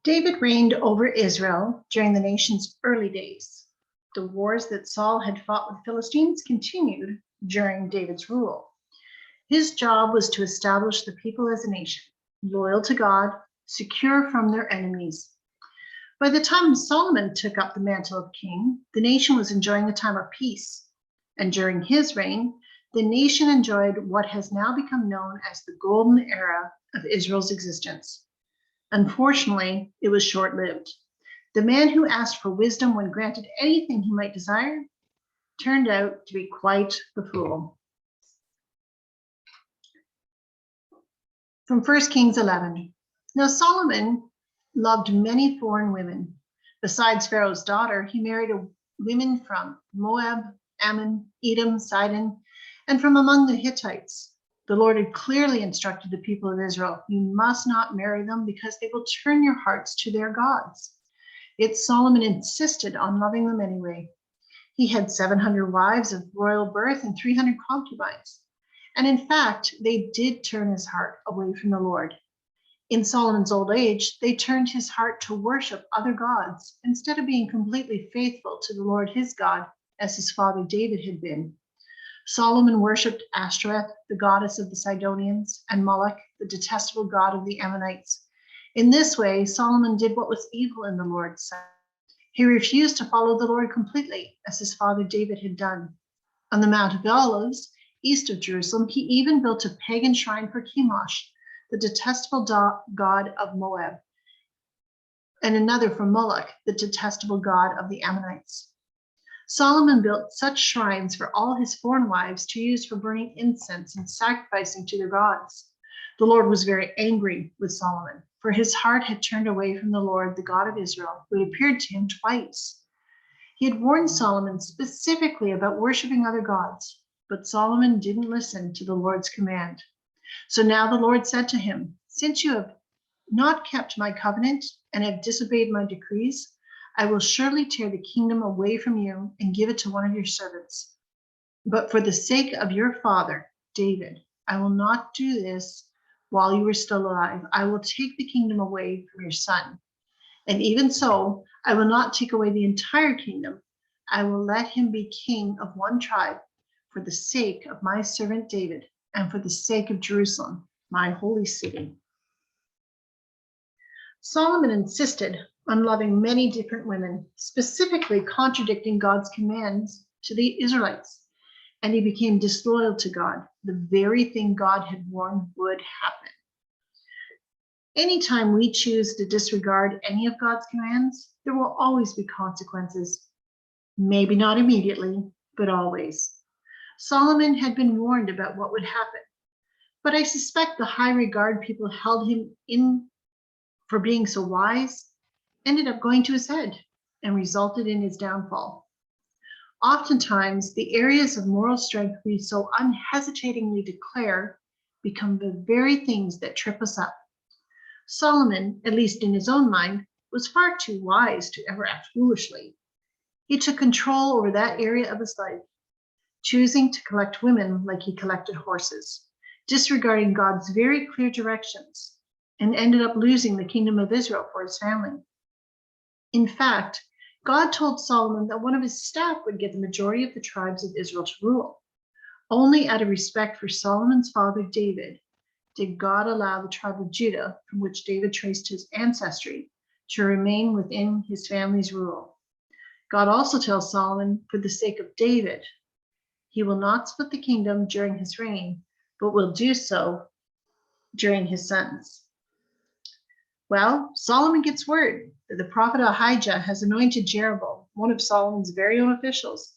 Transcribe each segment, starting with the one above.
David reigned over Israel during the nation's early days. The wars that Saul had fought with Philistines continued during David's rule. His job was to establish the people as a nation, loyal to God, secure from their enemies. By the time Solomon took up the mantle of king, the nation was enjoying a time of peace. And during his reign, the nation enjoyed what has now become known as the golden era of Israel's existence. Unfortunately, it was short-lived. The man who asked for wisdom when granted anything he might desire turned out to be quite the fool. From 1 Kings 11. Now Solomon loved many foreign women. Besides Pharaoh's daughter, he married women from Moab, Ammon, Edom, Sidon, and from among the Hittites. The Lord had clearly instructed the people of Israel, you must not marry them because they will turn your hearts to their gods. Yet Solomon insisted on loving them anyway. He had 700 wives of royal birth and 300 concubines. And in fact, they did turn his heart away from the Lord. In Solomon's old age, they turned his heart to worship other gods instead of being completely faithful to the Lord his God, as his father David had been. Solomon worshipped Ashtoreth, the goddess of the Sidonians, and Moloch, the detestable god of the Ammonites. In this way, Solomon did what was evil in the Lord's sight. He refused to follow the Lord completely, as his father David had done. On the Mount of Olives, east of Jerusalem, he even built a pagan shrine for Chemosh, the detestable god of Moab, and another for Moloch, the detestable god of the Ammonites. Solomon built such shrines for all his foreign wives to use for burning incense and sacrificing to their gods. The Lord was very angry with Solomon, for his heart had turned away from the Lord, the God of Israel, who had appeared to him twice. He had warned Solomon specifically about worshiping other gods, but Solomon didn't listen to the Lord's command. So now the Lord said to him, since you have not kept my covenant and have disobeyed my decrees, I will surely tear the kingdom away from you and give it to one of your servants. But for the sake of your father, David, I will not do this while you are still alive. I will take the kingdom away from your son. And even so, I will not take away the entire kingdom. I will let him be king of one tribe for the sake of my servant David and for the sake of Jerusalem, my holy city. Solomon insisted on loving many different women, specifically contradicting God's commands to the Israelites, and he became disloyal to God, the very thing God had warned would happen. Anytime we choose to disregard any of God's commands, there will always be consequences. Maybe not immediately, but always. Solomon had been warned about what would happen, but I suspect the high regard people held him in for being so wise ended up going to his head and resulted in his downfall. Oftentimes, the areas of moral strength we so unhesitatingly declare become the very things that trip us up. Solomon, at least in his own mind, was far too wise to ever act foolishly. He took control over that area of his life, choosing to collect women like he collected horses, disregarding God's very clear directions, and ended up losing the kingdom of Israel for his family. In fact, God told Solomon that one of his staff would get the majority of the tribes of Israel to rule. Only out of respect for Solomon's father David did God allow the tribe of Judah, from which David traced his ancestry, to remain within his family's rule. God also tells Solomon, for the sake of David, he will not split the kingdom during his reign, but will do so during his son's. Well, Solomon gets word that the prophet Ahijah has anointed Jeroboam, one of Solomon's very own officials,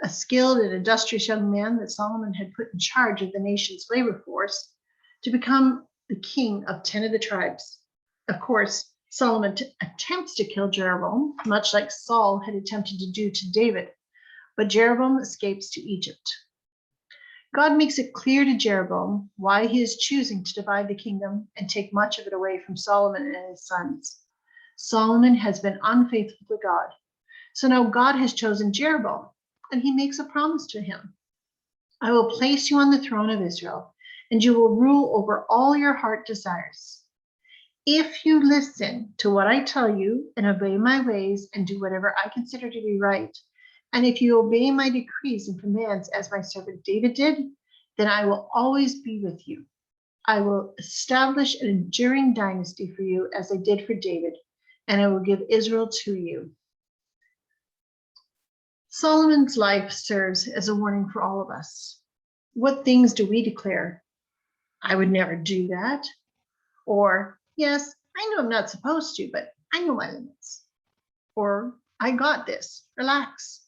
a skilled and industrious young man that Solomon had put in charge of the nation's labor force, to become the king of 10 of the tribes. Of course, Solomon attempts to kill Jeroboam, much like Saul had attempted to do to David, but Jeroboam escapes to Egypt. God makes it clear to Jeroboam why he is choosing to divide the kingdom and take much of it away from Solomon and his sons. Solomon has been unfaithful to God. So now God has chosen Jeroboam, and he makes a promise to him. I will place you on the throne of Israel, and you will rule over all your heart desires. If you listen to what I tell you and obey my ways and do whatever I consider to be right, and if you obey my decrees and commands as my servant David did, then I will always be with you. I will establish an enduring dynasty for you as I did for David, and I will give Israel to you. Solomon's life serves as a warning for all of us. What things do we declare? I would never do that. Or, yes, I know I'm not supposed to, but I know my limits. Or, I got this, relax.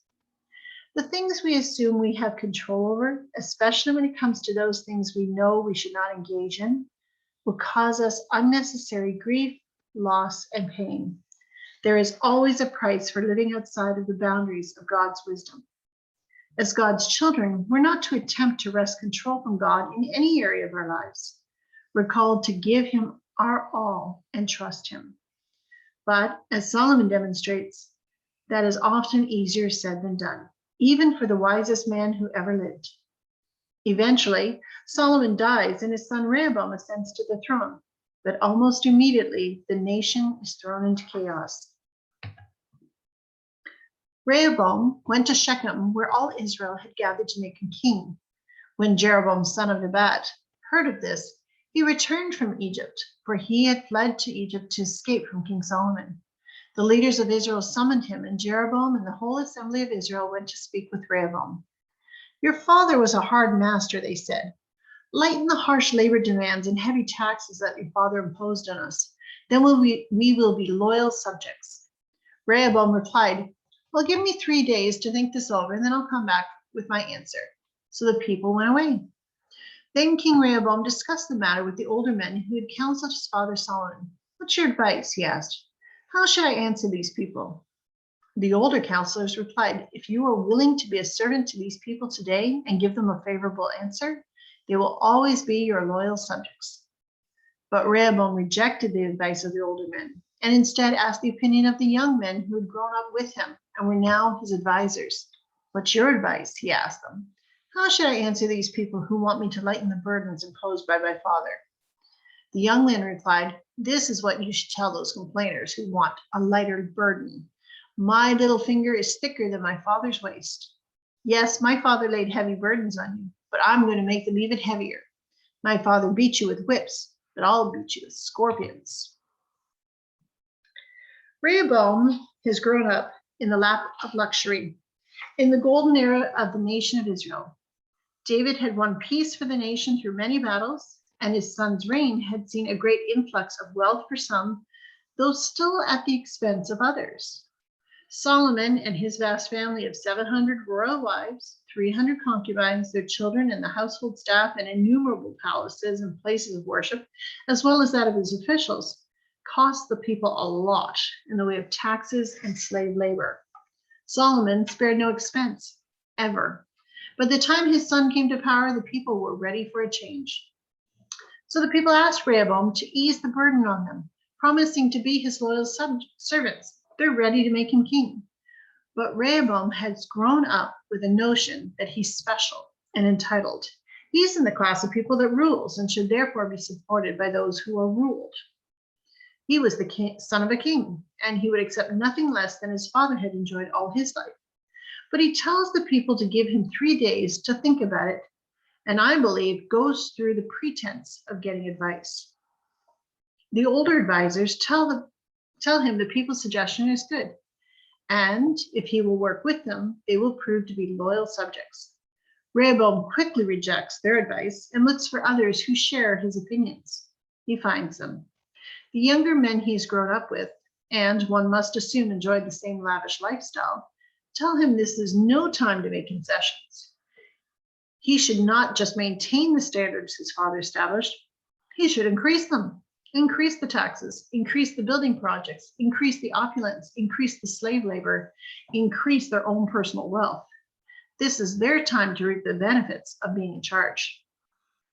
The things we assume we have control over, especially when it comes to those things we know we should not engage in, will cause us unnecessary grief, loss, and pain. There is always a price for living outside of the boundaries of God's wisdom. As God's children, we're not to attempt to wrest control from God in any area of our lives. We're called to give him our all and trust him. But as Solomon demonstrates, that is often easier said than done, even for the wisest man who ever lived. Eventually, Solomon dies and his son Rehoboam ascends to the throne, but almost immediately the nation is thrown into chaos. Rehoboam went to Shechem, where all Israel had gathered to make him king. When Jeroboam, son of Nebat, heard of this, he returned from Egypt, for he had fled to Egypt to escape from King Solomon. The leaders of Israel summoned him, and Jeroboam and the whole assembly of Israel went to speak with Rehoboam. Your father was a hard master, they said. Lighten the harsh labor demands and heavy taxes that your father imposed on us. Then we will be loyal subjects. Rehoboam replied, well, give me 3 days to think this over, and then I'll come back with my answer. So the people went away. Then King Rehoboam discussed the matter with the older men who had counseled his father Solomon. What's your advice? He asked. How should I answer these people? The older counselors replied, if you are willing to be a servant to these people today and give them a favorable answer, they will always be your loyal subjects. But Rehoboam rejected the advice of the older men and instead asked the opinion of the young men who had grown up with him and were now his advisors. What's your advice? He asked them. How should I answer these people who want me to lighten the burdens imposed by my father? The young men replied, this is what you should tell those complainers who want a lighter burden. My little finger is thicker than my father's waist. Yes, my father laid heavy burdens on you, but I'm going to make them even heavier. My father beat you with whips, but I'll beat you with scorpions. Rehoboam has grown up in the lap of luxury. In the golden era of the nation of Israel, David had won peace for the nation through many battles, and his son's reign had seen a great influx of wealth for some, though still at the expense of others. Solomon and his vast family of 700 royal wives, 300 concubines, their children, and the household staff, and innumerable palaces and places of worship, as well as that of his officials, cost the people a lot in the way of taxes and slave labor. Solomon spared no expense, ever. By the time his son came to power, the people were ready for a change. So the people asked Rehoboam to ease the burden on them, promising to be his loyal servants. They're ready to make him king. But Rehoboam has grown up with a notion that he's special and entitled. He's in the class of people that rules and should therefore be supported by those who are ruled. He was the son of a king, and he would accept nothing less than his father had enjoyed all his life. But he tells the people to give him 3 days to think about it, and I believe goes through the pretense of getting advice. The older advisors tell him the people's suggestion is good, and if he will work with them, they will prove to be loyal subjects. Rehoboam quickly rejects their advice and looks for others who share his opinions. He finds them. The younger men he's grown up with, and one must assume enjoyed the same lavish lifestyle, tell him this is no time to make concessions. He should not just maintain the standards his father established, he should increase them. Increase the taxes, increase the building projects, increase the opulence, increase the slave labor, increase their own personal wealth. This is their time to reap the benefits of being in charge.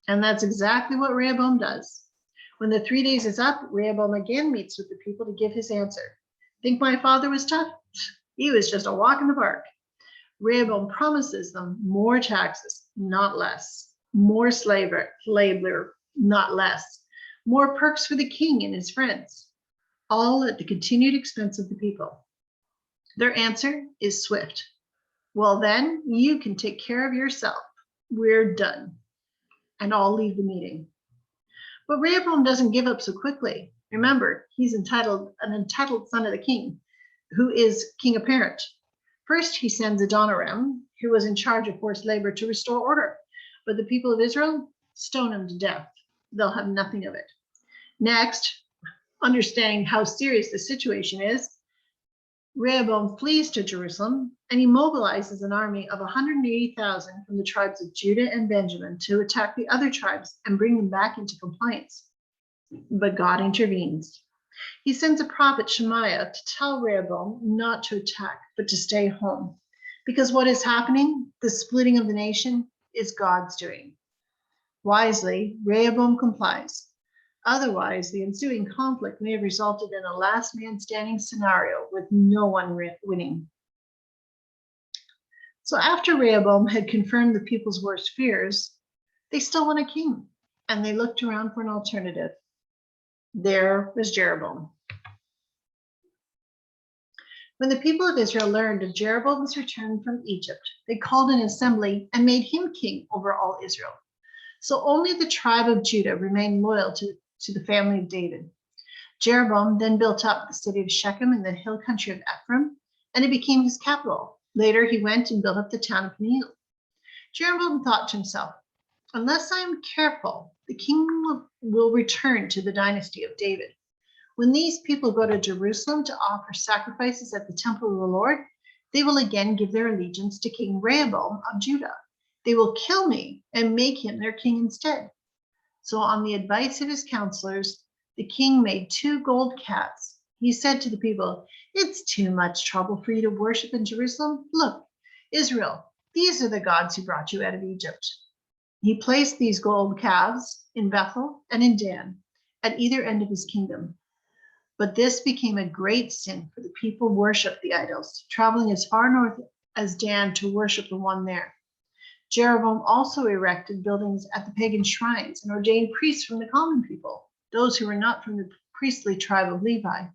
And that's exactly what Rehoboam does. When the 3 days is up, Rehoboam again meets with the people to give his answer. Think my father was tough? He was just a walk in the park. Rehoboam promises them more taxes, not less, more slave labor, not less, more perks for the king and his friends, all at the continued expense of the people. Their answer is swift. Well, then you can take care of yourself. We're done. And all leave the meeting. But Rehoboam doesn't give up so quickly. Remember, he's an entitled son of the king, who is king apparent. First, he sends Adoniram, who was in charge of forced labor, to restore order. But the people of Israel stone him to death. They'll have nothing of it. Next, understanding how serious the situation is, Rehoboam flees to Jerusalem and he mobilizes an army of 180,000 from the tribes of Judah and Benjamin to attack the other tribes and bring them back into compliance. But God intervenes. He sends a prophet, Shemaiah, to tell Rehoboam not to attack, but to stay home. Because what is happening, the splitting of the nation, is God's doing. Wisely, Rehoboam complies. Otherwise, the ensuing conflict may have resulted in a last man standing scenario with no one winning. So after Rehoboam had confirmed the people's worst fears, they still want a king, and they looked around for an alternative. There was Jeroboam. When the people of Israel learned of Jeroboam's return from Egypt, they called an assembly and made him king over all Israel. So only the tribe of Judah remained loyal to the family of David. Jeroboam then built up the city of Shechem in the hill country of Ephraim, and it became his capital. Later, he went and built up the town of Peniel. Jeroboam thought to himself, unless I am careful, the kingdom will return to the dynasty of David. When these people go to Jerusalem to offer sacrifices at the temple of the Lord, they will again give their allegiance to King Rehoboam of Judah. They will kill me and make him their king instead. So on the advice of his counselors, the king made 2 gold calves. He said to the people, it's too much trouble for you to worship in Jerusalem. Look, Israel, these are the gods who brought you out of Egypt. He placed these gold calves in Bethel and in Dan, at either end of his kingdom. But this became a great sin, for the people worshiped the idols, traveling as far north as Dan to worship the one there. Jeroboam also erected buildings at the pagan shrines and ordained priests from the common people, those who were not from the priestly tribe of Levi.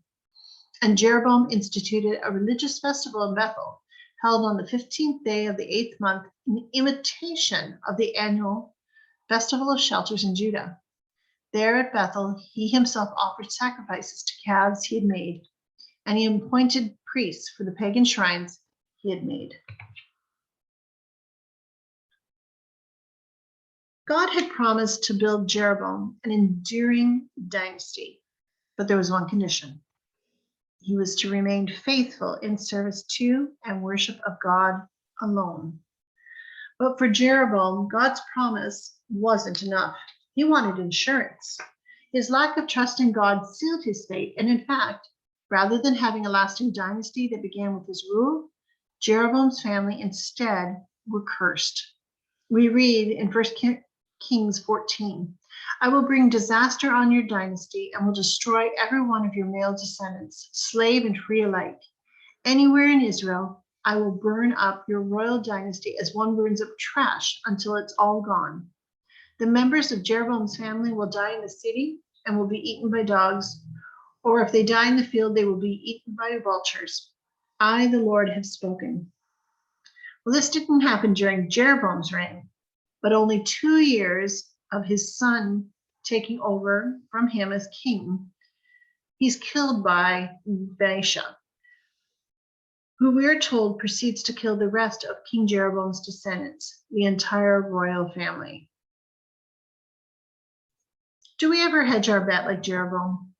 And Jeroboam instituted a religious festival in Bethel, held on the 15th day of the 8th month, in imitation of the annual Festival of Shelters in Judah. There at Bethel, he himself offered sacrifices to calves he had made, and he appointed priests for the pagan shrines he had made. God had promised to build Jeroboam an enduring dynasty, but there was one condition. He was to remain faithful in service to and worship of God alone. But for Jeroboam, God's promise wasn't enough. He wanted insurance. His lack of trust in God sealed his fate, and in fact, rather than having a lasting dynasty that began with his rule, Jeroboam's family instead were cursed. We read in 1 Kings 14, I will bring disaster on your dynasty and will destroy every one of your male descendants, slave and free alike. Anywhere in Israel, I will burn up your royal dynasty as one burns up trash until it's all gone. The members of Jeroboam's family will die in the city and will be eaten by dogs, or if they die in the field, they will be eaten by vultures. I, the Lord, have spoken. Well, this didn't happen during Jeroboam's reign, but only 2 years of his son taking over from him as king, he's killed by Baasha, who we are told proceeds to kill the rest of King Jeroboam's descendants, the entire royal family. Do we ever hedge our bet like Jeroboam?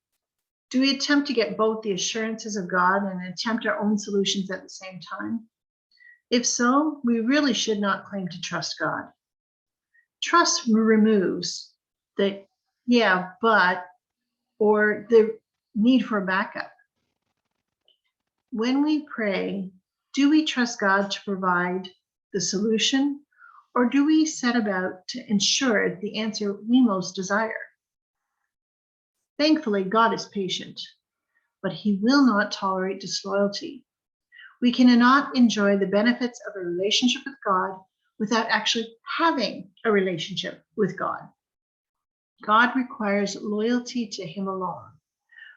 Do we attempt to get both the assurances of God and attempt our own solutions at the same time? If so, we really should not claim to trust God. Trust removes the yeah, but, or the need for a backup. When we pray, do we trust God to provide the solution, or do we set about to ensure the answer we most desire? Thankfully, God is patient, but he will not tolerate disloyalty. We cannot enjoy the benefits of a relationship with God without actually having a relationship with God. God requires loyalty to him alone.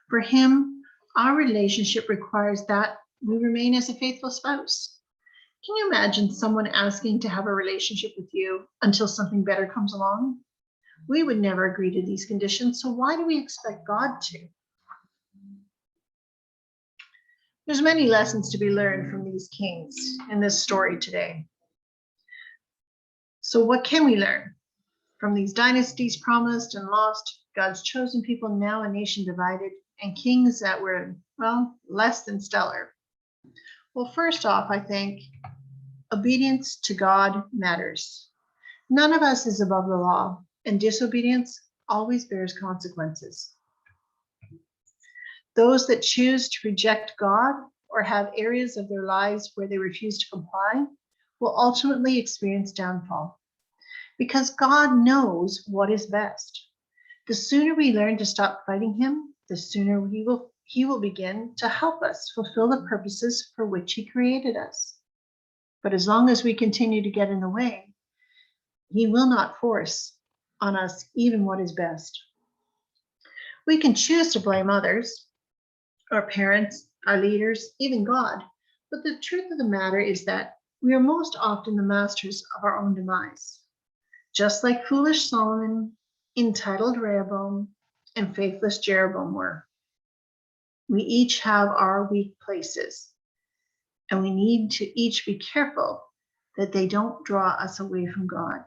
For him, our relationship requires that we remain as a faithful spouse. Can you imagine someone asking to have a relationship with you until something better comes along? We would never agree to these conditions, so why do we expect God to? There's many lessons to be learned from these kings in this story today. So what can we learn from these dynasties promised and lost, God's chosen people, now a nation divided, and kings that were, well, less than stellar? Well, first off, I think obedience to God matters. None of us is above the law, and disobedience always bears consequences. Those that choose to reject God or have areas of their lives where they refuse to comply will ultimately experience downfall, because God knows what is best. The sooner we learn to stop fighting him, the sooner he will begin to help us fulfill the purposes for which he created us. But as long as we continue to get in the way, he will not force on us even what is best. We can choose to blame others, our parents, our leaders, even God. But the truth of the matter is that we are most often the masters of our own demise. Just like foolish Solomon, entitled Rehoboam, and faithless Jeroboam were. We each have our weak places, and we need to each be careful that they don't draw us away from God.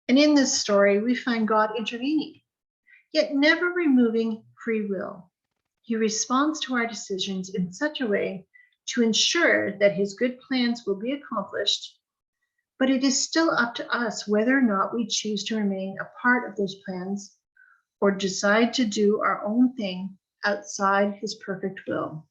And in this story, we find God intervening, yet never removing free will. He responds to our decisions in such a way to ensure that his good plans will be accomplished, but it is still up to us whether or not we choose to remain a part of those plans or decide to do our own thing outside his perfect will.